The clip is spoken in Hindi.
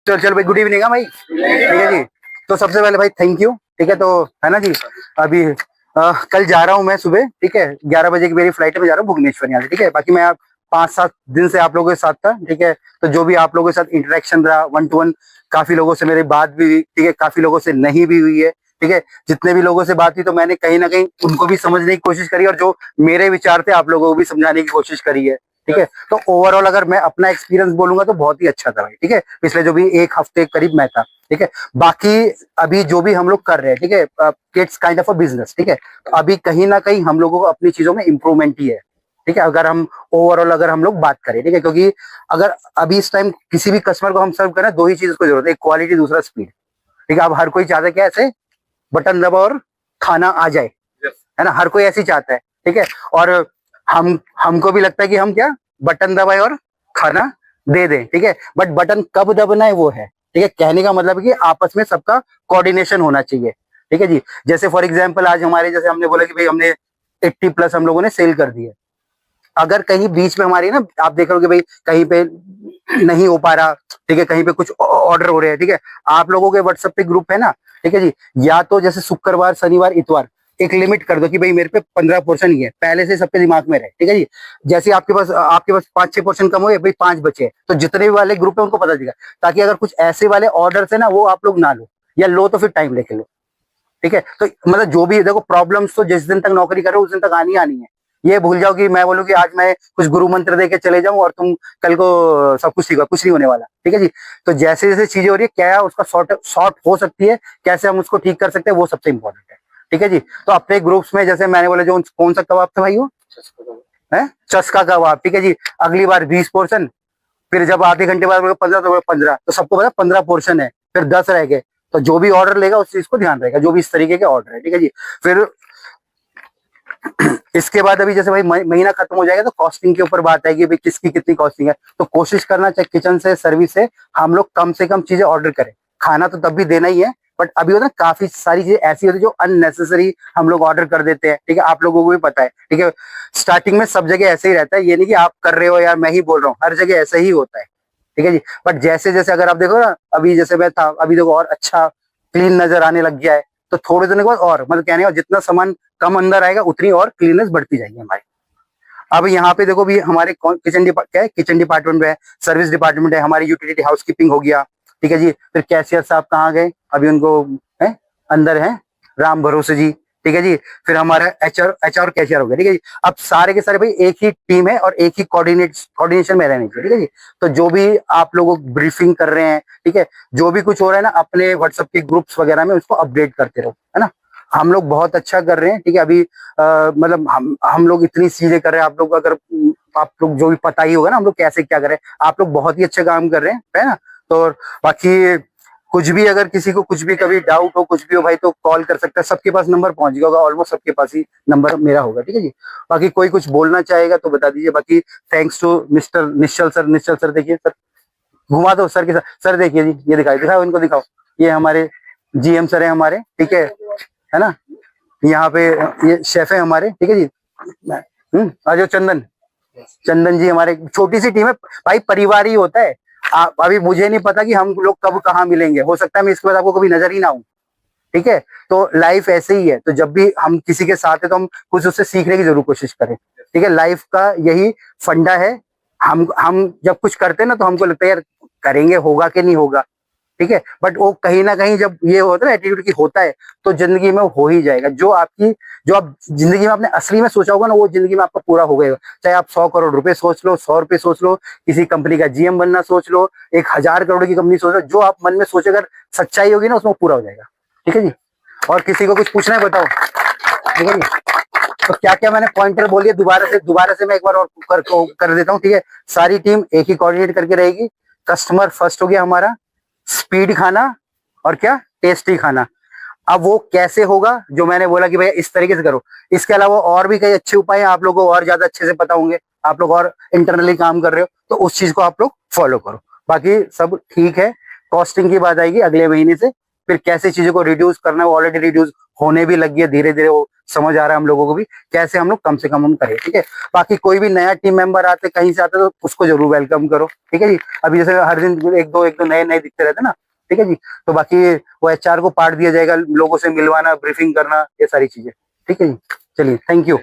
चलो चलो भाई, गुड इवनिंग है भाई, ठीक है जी। तो सबसे पहले भाई थैंक यू, ठीक है, तो है ना जी। अभी कल जा रहा हूँ मैं सुबह, ठीक है, 11 बजे की मेरी फ्लाइट में जा रहा हूँ भुवनेश्वर यहाँ से, ठीक है। बाकी मैं 5-7 दिन से आप लोगों के साथ था, ठीक है। तो जो भी आप लोगों के साथ इंटरेक्शन रहा 1-to-1, काफी लोगों से मेरी बात भी हुई, ठीक है, काफी लोगों से नहीं भी हुई है, ठीक है। जितने भी लोगों से बात हुई तो मैंने कहीं ना कहीं उनको भी समझने की कोशिश करी, और जो मेरे विचार थे आप लोगों को भी समझाने की कोशिश करी है, ठीक है। तो ओवरऑल अगर मैं अपना एक्सपीरियंस बोलूंगा तो बहुत ही अच्छा था भाई, ठीक है। पिछले जो भी 1 हफ्ते करीब मैं था, ठीक है। बाकी अभी जो भी हम लोग कर रहे हैं, ठीक है, kids kind of a business, ठीक है। तो अभी कहीं ना कहीं हम लोगों को अपनी चीजों में इंप्रूवमेंट ही है, ठीक है, अगर हम ओवरऑल अगर हम लोग बात करें, ठीक है। क्योंकि अगर अभी इस टाइम किसी भी कस्टमर को हम सर्व करें, दो ही चीज को जरूरत है, एक क्वालिटी, दूसरा स्पीड, ठीक है। अब हर कोई चाहता है क्या, ऐसे बटन दबा और खाना आ जाए, है ना, हर कोई ऐसे ही चाहता है, ठीक है। और हमको भी लगता है कि हम क्या बटन दबाए और खाना दे दें, ठीक है। बट बटन कब दबना है वो है, ठीक है। कहने का मतलब है कि आपस में सबका कोऑर्डिनेशन होना चाहिए, ठीक है जी। जैसे फॉर एग्जांपल आज हमारे, जैसे हमने बोला कि भाई हमने 80+ हम लोगों ने सेल कर दिया। अगर कहीं बीच में हमारी ना, आप देख रहे हो कि भाई कहीं पे नहीं हो पा रहा, ठीक है, कहीं पे कुछ ऑर्डर हो रहे हैं, ठीक है। आप लोगों के व्हाट्सएप पे ग्रुप है ना, ठीक है जी। या तो जैसे शुक्रवार, शनिवार, इतवार एक लिमिट कर दो कि भाई मेरे पे 15 पोर्शन ही है, पहले से सबके दिमाग में रहे, ठीक है जी। जैसे आपके पास 5-6 पोर्शन कम हो गए, भाई 5 बचे, तो जितने भी वाले ग्रुप है उनको पता चलेगा, ताकि अगर कुछ ऐसे वाले ऑर्डर है ना वो आप लोग ना लो, या लो तो फिर टाइम लेके लो, ठीक है। तो मतलब जो भी देखो प्रॉब्लम्स तो जिस दिन तक नौकरी कर रहे हो उस दिन तक आनी आनी है। ये भूल जाओ कि मैं बोलूँ कि आज मैं कुछ गुरु मंत्र दे के चले जाऊं और तुम कल को सब कुछ सीखो, कुछ नहीं होने वाला, ठीक है जी। तो जैसे जैसे चीजें हो रही है, क्या उसका सॉर्ट हो सकती है, कैसे हम उसको ठीक कर सकते हैं, वो सबसे इंपॉर्टेंट है, ठीक है जी। तो अपने ग्रुप्स में जैसे मैंने बोला, जो कौन सा कबाब था भाई वो है, चस्का कबाब, ठीक है जी। अगली बार 20 पोर्शन, फिर जब आधे घंटे बाद 15, तो 15, तो सबको पता 15 पोर्शन है, फिर 10 रह गए। तो जो भी ऑर्डर लेगा उस चीज को ध्यान रहेगा, जो भी इस तरीके के ऑर्डर है, ठीक है जी। फिर इसके बाद अभी जैसे भाई महीना खत्म हो जाएगा तो कॉस्टिंग के ऊपर बात आएगी, भाई किसकी कितनी कॉस्टिंग है। तो कोशिश करना चाहिए किचन से, सर्विस से हम लोग कम से कम चीजें ऑर्डर करें। खाना तो तब भी देना ही है, बट अभी होता है काफी सारी चीजें ऐसी होती है जो अननेसेसरी हम लोग ऑर्डर कर देते हैं, ठीक है। आप लोगों को भी पता है, ठीक है। स्टार्टिंग में सब जगह ऐसे ही रहता है, ये नहीं कि आप कर रहे हो यार मैं ही बोल रहा हूँ, हर जगह ऐसे ही होता है, ठीक है जी। बट जैसे जैसे अगर आप देखो ना, अभी जैसे मैं था, अभी देखो और अच्छा क्लीन नजर आने लग गया है। तो थोड़े दिनों के बाद और मतलब कहने का जितना सामान कम अंदर आएगा उतनी और क्लीननेस बढ़ती जाएगी हमारी। अब यहाँ पे देखो भी हमारे क्या है, किचन डिपार्टमेंट है, सर्विस डिपार्टमेंट है, हमारी यूटिलिटी हाउसकीपिंग हो गया, ठीक है जी। फिर कैशियर साहब कहाँ गए, अभी उनको है अंदर है, राम भरोसे जी, ठीक है जी। फिर हमारा एचआर कैशियर हो गया, ठीक है जी। अब सारे के सारे भाई एक ही टीम है और एक ही कोऑर्डिनेशन में रहने चाहिए, ठीक है जी। तो जो भी आप लोगों को ब्रीफिंग कर रहे हैं, ठीक है, जो भी कुछ हो रहा है ना, अपने व्हाट्सएप के ग्रुप्स वगैरह में उसको अपडेट करते रहो, है ना। हम लोग बहुत अच्छा कर रहे हैं, ठीक है। अभी मतलब हम लोग इतनी चीजें कर रहे हैं, आप लोग अगर आप लोग जो भी पता ही होगा ना हम लोग कैसे क्या कर रहे हैं, आप लोग बहुत ही अच्छे काम कर रहे हैं, है ना। तो बाकी कुछ भी अगर किसी को कुछ भी कभी डाउट हो, कुछ भी हो भाई, तो कॉल कर सकता है, सबके पास नंबर पहुंच गया होगा, ऑलमोस्ट सबके पास ही नंबर मेरा होगा, ठीक है जी। बाकी कोई कुछ बोलना चाहेगा तो बता दीजिए। बाकी thanks to mister Nishchal sir. Nishchal sir देखिए सर, घुमा दो सर के साथ, सर देखिए जी, ये दिखाओ इनको दिखाओ, ये हमारे जीएम सर है हमारे, ठीक है ना। यहाँ पे ये शेफ है हमारे, ठीक है जी। जो चंदन चंदन जी हमारे, छोटी सी टीम है भाई, परिवार ही होता है। अभी मुझे नहीं पता कि हम लोग कब कहाँ मिलेंगे, हो सकता है मैं इसके बाद आपको कभी नजर ही ना आऊं, ठीक है। तो लाइफ ऐसे ही है, तो जब भी हम किसी के साथ है तो हम कुछ उससे सीखने की जरूर कोशिश करें, ठीक है। लाइफ का यही फंडा है। हम जब कुछ करते हैं ना तो हमको लगता है यार करेंगे, होगा कि नहीं होगा, ठीक है। बट वो कहीं ना कहीं जब ये होता है ना एटीट्यूड की होता है, तो जिंदगी में हो ही जाएगा। जो आप जिंदगी में आपने असली में सोचा होगा ना, वो जिंदगी में आपका पूरा हो गएगा। चाहे आप 100 करोड़ रुपए सोच लो, 100 रुपए सोच लो, किसी कंपनी का जीएम बनना सोच लो, 1000 करोड़ की कंपनी सोच लो, जो आप मन में सोचे अगर सच्चाई होगी ना उसमें पूरा हो जाएगा, ठीक है जी। और किसी को कुछ पूछना है बताओ, ठीक है जी। तो क्या क्या मैंने पॉइंटर बोलिए, दोबारा से मैं एक बार और कर देता हूँ, ठीक है। सारी टीम एक ही कोऑर्डिनेट करके रहेगी। कस्टमर फर्स्ट हो गया हमारा, स्पीड खाना और क्या टेस्टी खाना। अब वो कैसे होगा, जो मैंने बोला कि भैया इस तरीके से करो। इसके अलावा और भी कई अच्छे उपाय हैं, आप लोगों को और ज्यादा अच्छे से पता होंगे, आप लोग और इंटरनली काम कर रहे हो, तो उस चीज को आप लोग फॉलो करो। बाकी सब ठीक है। कॉस्टिंग की बात आएगी अगले महीने से, फिर कैसे चीजों को रिड्यूस करना है, वो ऑलरेडी रिड्यूस होने भी लगी है, धीरे धीरे वो समझ आ रहा है हम लोगों को भी कैसे हम लोग कम से कम हम करें। ठीक है, बाकी कोई भी नया टीम मेंबर आते कहीं से आते तो उसको जरूर वेलकम करो। ठीक है जी, अभी जैसे हर दिन एक दो नए नए दिखते रहते ना। ठीक है जी, तो बाकी वो HR को पार्ट दिया जाएगा, लोगों से मिलवाना, ब्रीफिंग करना, ये सारी चीजें। ठीक है जी, चलिए, थैंक यू।